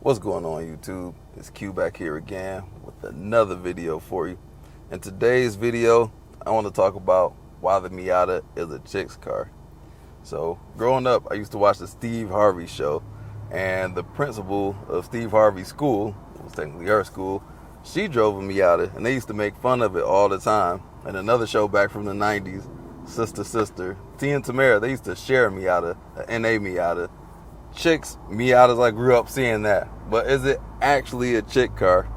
What's going on, YouTube? It's Q back here again with another video for you. In today's video, I want to talk about why the Miata is a chick's car. So, growing up, I used to watch the Steve Harvey show, and the principal of Steve Harvey's school, it was technically her school, she drove a Miata, and they used to make fun of it all the time. And another show back from the 90s, Sister, T and Tamara, they used to share a Miata, an NA Miata. Chicks, Miatas, I grew up seeing that. But is it actually a chick car?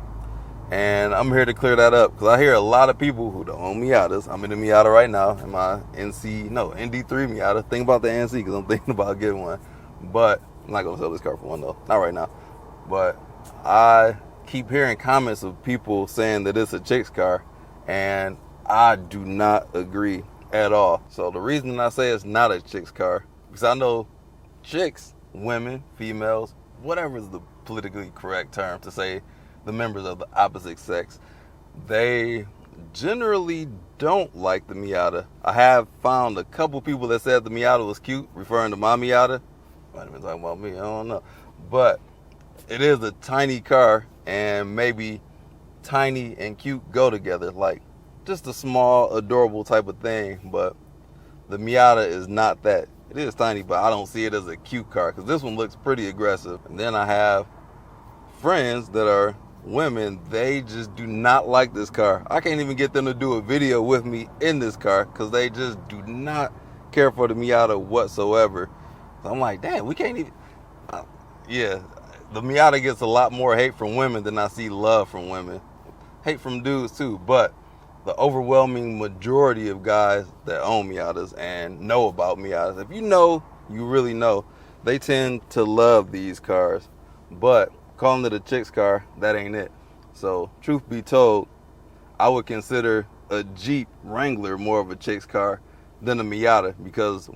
And I'm here to clear that up because I hear a lot of people who don't own Miatas. I'm in a Miata right now in my ND3 Miata. Think about the NC because I'm thinking about getting one. But I'm not going to sell this car for one though. Not right now. But I keep hearing comments of people saying that it's a chick's car. And I do not agree at all. So the reason I say it's not a chick's car, because I know chicks, women, females, whatever is the politically correct term to say the members of the opposite sex, they generally don't like the Miata. I have found a couple people that said the Miata was cute, referring to my Miata. Might have been talking about me, I don't know. But it is a tiny car, and maybe tiny and cute go together, like just a small, adorable type of thing. But the Miata is not that. It is tiny, but I don't see it as a cute car because this one looks pretty aggressive. And then I have friends that are women. They just do not like this car. I can't even get them to do a video with me in this car because they just do not care for the Miata whatsoever. So I'm like, damn, we can't even... yeah, the Miata gets a lot more hate from women than I see love from women. Hate from dudes too, but the overwhelming majority of guys that own Miatas and know about Miatas, if you know, you really know, they tend to love these cars. But calling it a chick's car, that ain't it. So truth be told, I would consider a Jeep Wrangler more of a chick's car than a Miata because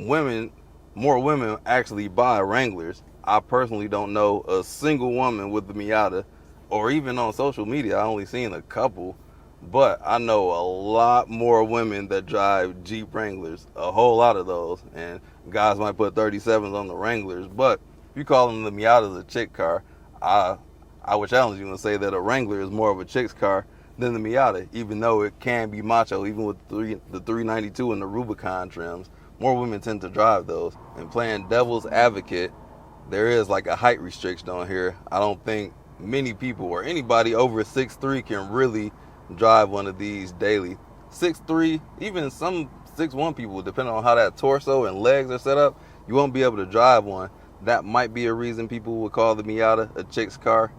more women actually buy Wranglers. I personally don't know a single woman with the Miata, or even on social media, I only seen a couple. But I know a lot more women that drive Jeep Wranglers, a whole lot of those. And guys might put 37s on the Wranglers. But if you call them the Miata a chick car, I would challenge you and say that a Wrangler is more of a chick's car than the Miata, even though it can be macho, even with the 392 and the Rubicon trims. More women tend to drive those. And playing devil's advocate, there is like a height restriction on here. I don't think many people or anybody over 6'3" can really drive one of these daily. 6'3", even some 6'1" people, depending on how that torso and legs are set up, you won't be able to drive one. That might be a reason people would call the Miata a chick's car.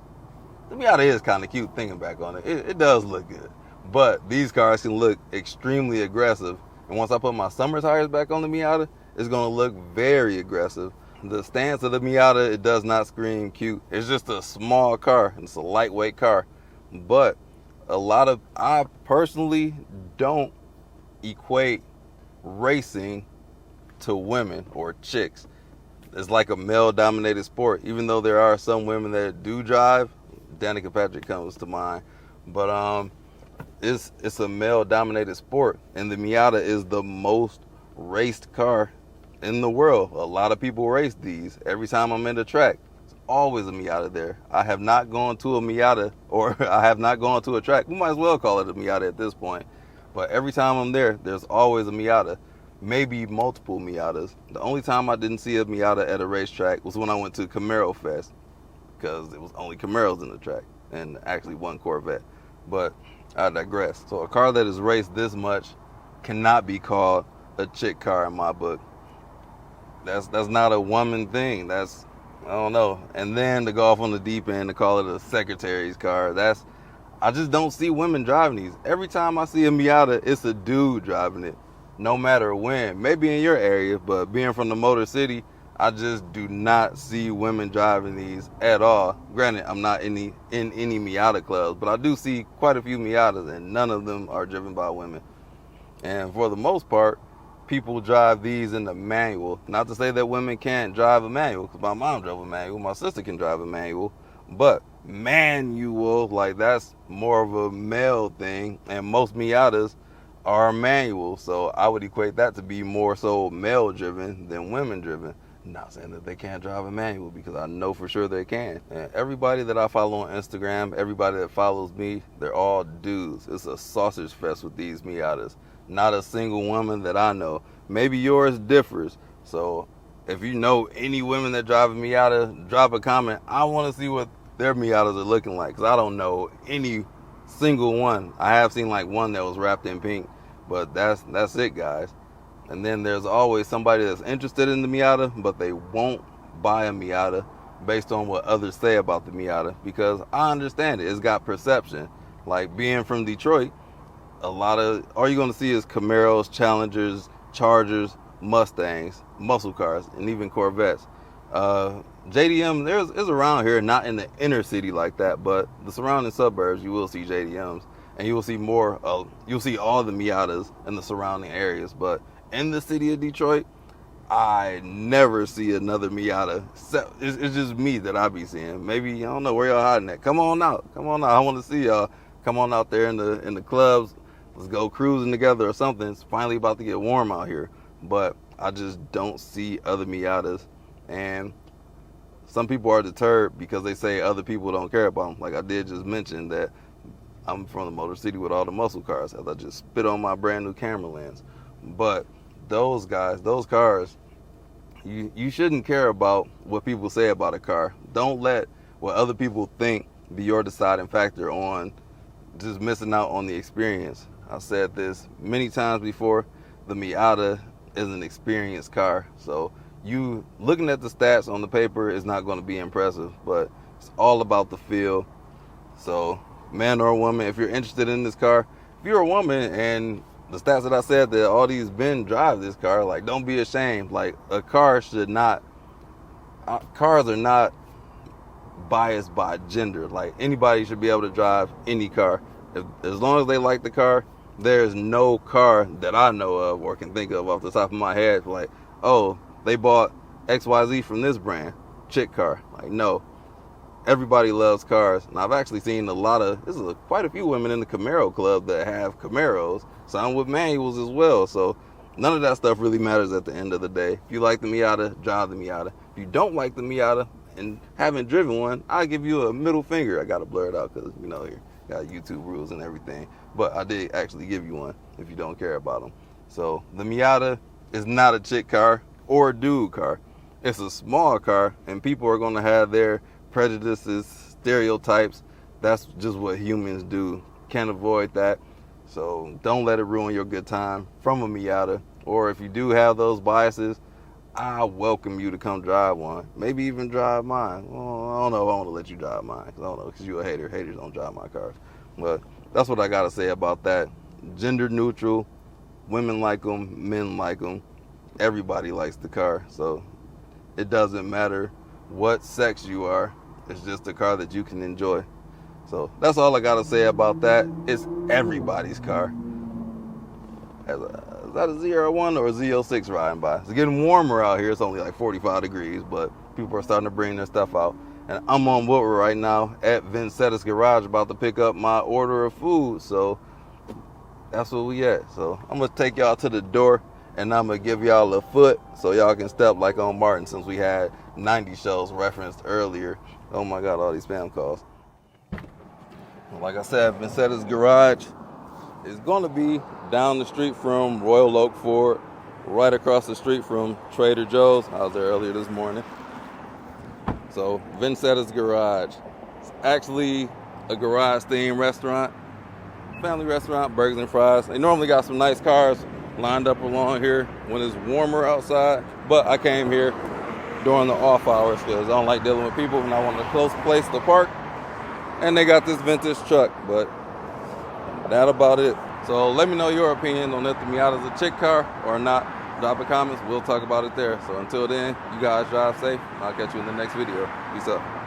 The Miata is kind of cute thinking back on it. It does look good. But these cars can look extremely aggressive. And once I put my summer tires back on the Miata, it's going to look very aggressive. The stance of the Miata, it does not scream cute. It's just a small car. It's a lightweight car. But I personally don't equate racing to women or chicks. It's like a male-dominated sport. Even though there are some women that do drive, Danica Patrick comes to mind. But it's a male-dominated sport, and the Miata is the most raced car in the world. A lot of people race these. Every time I'm in the track, always a Miata there. I have not gone to a Miata, or I have not gone to a track. We might as well call it a Miata at this point. But every time I'm there, there's always a Miata. Maybe multiple Miatas. The only time I didn't see a Miata at a racetrack was when I went to Camaro Fest, because it was only Camaros in the track and actually one Corvette. But I digress. So a car that is raced this much cannot be called a chick car in my book. That's not a woman thing. That's, I don't know. And then to go off on the deep end to call it a secretary's car, I just don't see women driving these. Every time I see a Miata, it's a dude driving it, no matter when. Maybe in your area, but being from the Motor City, I just do not see women driving these at all. Granted, I'm not in any Miata clubs, but I do see quite a few Miatas, and none of them are driven by women. And for the most part, people drive these in the manual. Not to say that women can't drive a manual, because my mom drove a manual, my sister can drive a manual, but manual, like, that's more of a male thing, and most Miatas are manual, so I would equate that to be more so male driven than women driven. Not saying that they can't drive a manual, because I know for sure they can. And everybody that I follow on Instagram, everybody that follows me, they're all dudes. It's a sausage fest with these Miatas. Not a single woman that I know. Maybe yours differs. So if you know any women that drive a Miata, drop a comment. I want to see what their Miatas are looking like, because I don't know any single one. I have seen like one that was wrapped in pink, but that's it, guys. And then there's always somebody that's interested in the Miata, but they won't buy a Miata based on what others say about the Miata, because I understand it. It's got perception. Like, being from Detroit, all you're going to see is Camaros, Challengers, Chargers, Mustangs, muscle cars, and even Corvettes. JDM is around here, not in the inner city like that, but the surrounding suburbs, you will see JDMs, and you will see you'll see all the Miatas in the surrounding areas. But in the city of Detroit, I never see another Miata. It's just me that I be seeing. Maybe, I don't know where y'all hiding at. Come on out. I want to see y'all. Come on out there in the clubs. Let's go cruising together or something. It's finally about to get warm out here. But I just don't see other Miatas. And some people are deterred because they say other people don't care about them. Like I did just mention that I'm from the Motor City with all the muscle cars, as I just spit on my brand new camera lens. But those cars, you shouldn't care about what people say about a car. Don't let what other people think be your deciding factor on just missing out on the experience. I've said this many times before, the Miata is an experienced car. So you looking at the stats on the paper is not going to be impressive, but it's all about the feel. So man or woman, if you're interested in this car, if you're a woman and the stats that I said that all these men drive this car, like, don't be ashamed. Like, cars are not biased by gender. Like, anybody should be able to drive any car. As long as they like the car, there's no car that I know of or can think of off the top of my head, like, oh, they bought XYZ from this brand, chick car. Like, no. Everybody loves cars, and I've actually seen quite a few women in the Camaro club that have Camaros, some with manuals as well. So none of that stuff really matters at the end of the day. If you like the Miata, drive the Miata. If you don't like the Miata and haven't driven one, I'll give you a middle finger. I gotta blur it out because, you got YouTube rules and everything. But I did actually give you one if you don't care about them. So the Miata is not a chick car or a dude car. It's a small car, and people are gonna have their prejudices, stereotypes. That's just what humans do. Can't avoid that. So don't let it ruin your good time from a Miata. Or if you do have those biases, I welcome you to come drive one. Maybe even drive mine. Well, I don't know if I want to let you drive mine, because you're a hater. Haters don't drive my cars. But that's what I got to say about that. Gender neutral. Women like them. Men like them. Everybody likes the car. So it doesn't matter what sex you are. It's just a car that you can enjoy. So that's all I got to say about that. It's everybody's car. Is that a Z01 or a Z06 riding by? It's getting warmer out here. It's only like 45 degrees, but people are starting to bring their stuff out. And I'm on Woodward right now at Vincetta's garage about to pick up my order of food. So that's where we at. So I'm going to take y'all to the door, and I'm going to give y'all a foot so y'all can step like on Martin, since we had 90 shows referenced earlier. Oh my God, all these spam calls. Like I said, Vincetta's garage is going to be down the street from Royal Oak Ford, right across the street from Trader Joe's. I was there earlier this morning. So Vincetta's garage. It's actually a garage-themed restaurant, family restaurant, burgers and fries. They normally got some nice cars lined up along here when it's warmer outside, but I came here during the off hours because I don't like dealing with people, and I wanted a close place to park. And they got this vintage truck, but that about it. So let me know your opinion on if the Miata is a chick car or not. Drop a comments. We'll talk about it there. So until then, you guys drive safe. I'll catch you in the next video. Peace out.